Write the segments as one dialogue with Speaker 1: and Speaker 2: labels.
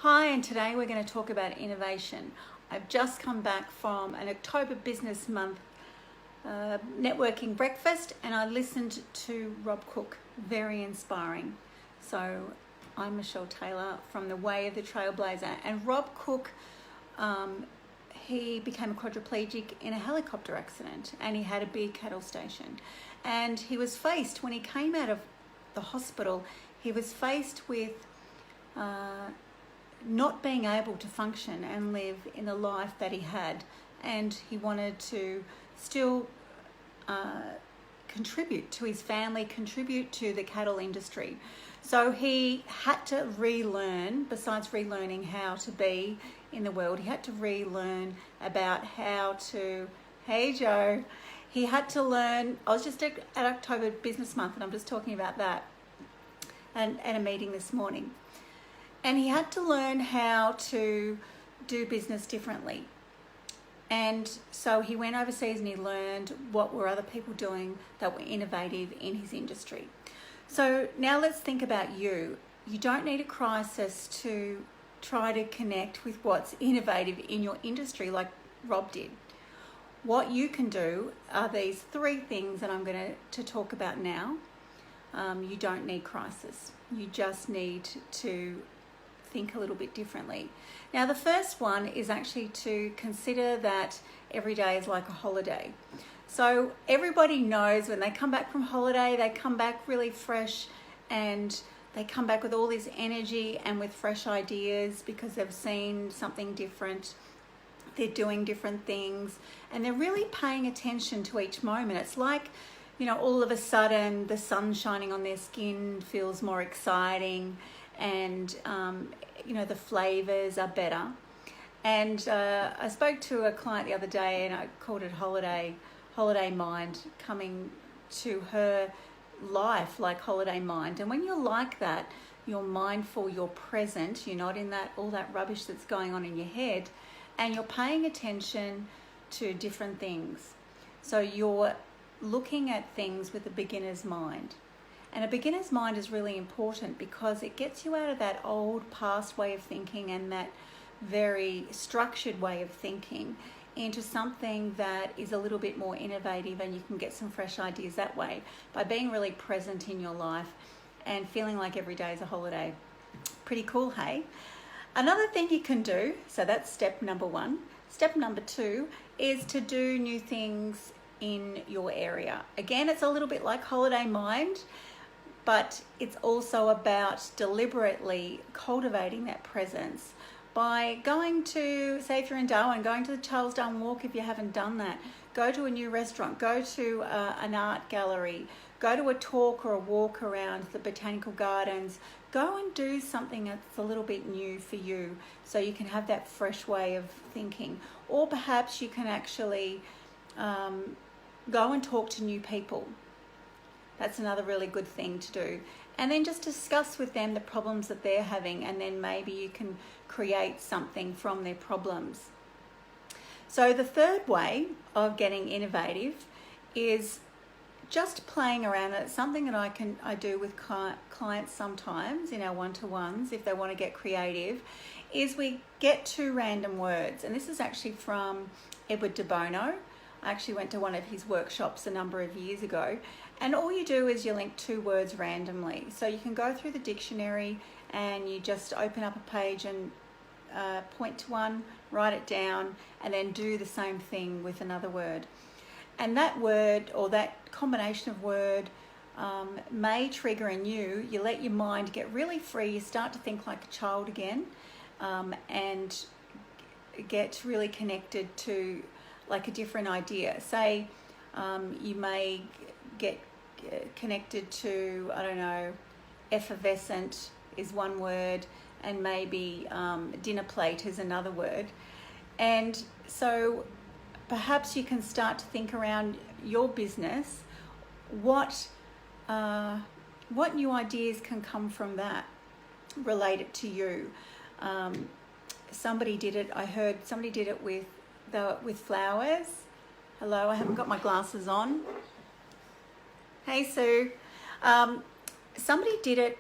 Speaker 1: Hi, and today we're going to talk about innovation. I've just come back from an October Business Month networking breakfast and I listened to Rob Cook, very inspiring. So I'm Michelle Taylor from The Way of the Trailblazer, and Rob Cook, he became a quadriplegic in a helicopter accident and he had a big cattle station, and he was faced, when he came out of the hospital, he was faced with not being able to function and live in the life that he had, and he wanted to still contribute to his family, contribute to the cattle industry. So he had to relearn, besides relearning how to be in the world, he had to relearn about how to, hey Joe, he had to learn, I was just at October Business Month and I'm just talking about that and at a meeting this morning. And he had to learn how to do business differently. And so he went overseas and he learned what were other people doing that were innovative in his industry. So now let's think about you. You don't need a crisis to try to connect with what's innovative in your industry like Rob did. What you can do are these three things that I'm going to talk about now. You don't need crisis. You just need to think a little bit differently. Now, the first one is actually to consider that every day is like a holiday. So everybody knows when they come back from holiday, they come back really fresh and they come back with all this energy and with fresh ideas because they've seen something different. They're doing different things and they're really paying attention to each moment. It's like, you know, all of a sudden the sun shining on their skin feels more exciting, and you know, the flavors are better. And I spoke to a client the other day and I called it holiday mind, coming to her life like holiday mind. And when you're like that, you're mindful, you're present, you're not in that all that rubbish that's going on in your head, and you're paying attention to different things. So you're looking at things with a beginner's mind. And a beginner's mind is really important because it gets you out of that old past way of thinking and that very structured way of thinking into something that is a little bit more innovative, and you can get some fresh ideas that way by being really present in your life and feeling like every day is a holiday. Pretty cool, hey? Another thing you can do, so that's step number one. Step number two is to do new things in your area. Again, it's a little bit like holiday mind, but it's also about deliberately cultivating that presence by going to, say if you're in Darwin, going to the Charles Darwin Walk if you haven't done that. Go to a new restaurant, go to an art gallery, go to a talk or a walk around the botanical gardens. Go and do something that's a little bit new for you so you can have that fresh way of thinking. Or perhaps you can actually go and talk to new people. That's another really good thing to do. And then just discuss with them the problems that they're having, and then maybe you can create something from their problems. So the third way of getting innovative is just playing around. It's something that I do with clients sometimes in our one-to-ones if they want to get creative, is we get two random words. And this is actually from Edward de Bono. I actually went to one of his workshops a number of years ago, and all you do is you link two words randomly. So you can go through the dictionary and you just open up a page and point to one, write it down, and then do the same thing with another word. And that word or that combination of word may trigger in you. You let your mind get really free. You start to think like a child again, and get really connected to like a different idea. Say you may get connected to, I don't know, effervescent is one word, and maybe dinner plate is another word. And so perhaps you can start to think around your business, what new ideas can come from that related to you. Somebody did it, I heard somebody did it with flowers. Hello, I haven't got my glasses on. Hey Sue. Somebody did it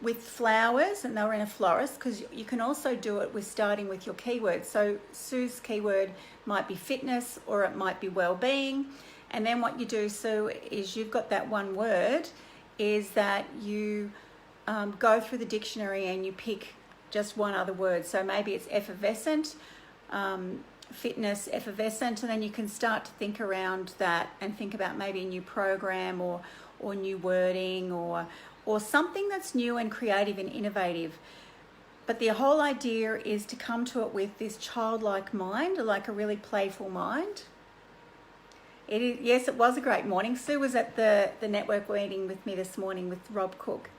Speaker 1: with flowers, and they were in a florist, because you can also do it with starting with your keywords. So Sue's keyword might be fitness, or it might be well-being. And then what you do, Sue, is you've got that one word, is that you go through the dictionary and you pick just one other word. So maybe it's effervescent, fitness, effervescent, and then you can start to think around that and think about maybe a new program or new wording or something that's new and creative and innovative. But the whole idea is to come to it with this childlike mind, like a really playful mind. It is, yes, it was a great morning. Sue was at the network meeting with me this morning with Rob Cook.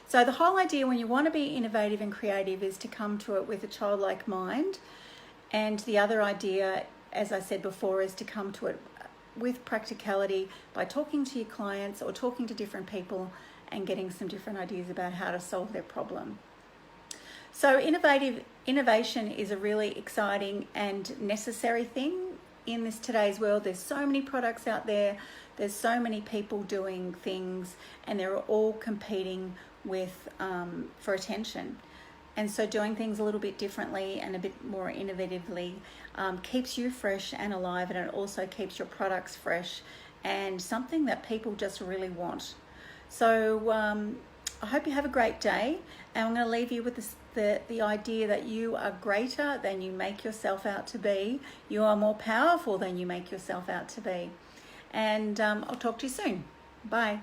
Speaker 1: So the whole idea when you want to be innovative and creative is to come to it with a childlike mind. And the other idea, as I said before, is to come to it with practicality by talking to your clients or talking to different people and getting some different ideas about how to solve their problem. So innovation is a really exciting and necessary thing in this today's world. There's so many products out there, there's so many people doing things, and they're all competing with for attention. And so doing things a little bit differently and a bit more innovatively keeps you fresh and alive, and it also keeps your products fresh and something that people just really want. So I hope you have a great day, and I'm going to leave you with the idea that you are greater than you make yourself out to be. You are more powerful than you make yourself out to be. And I'll talk to you soon. Bye.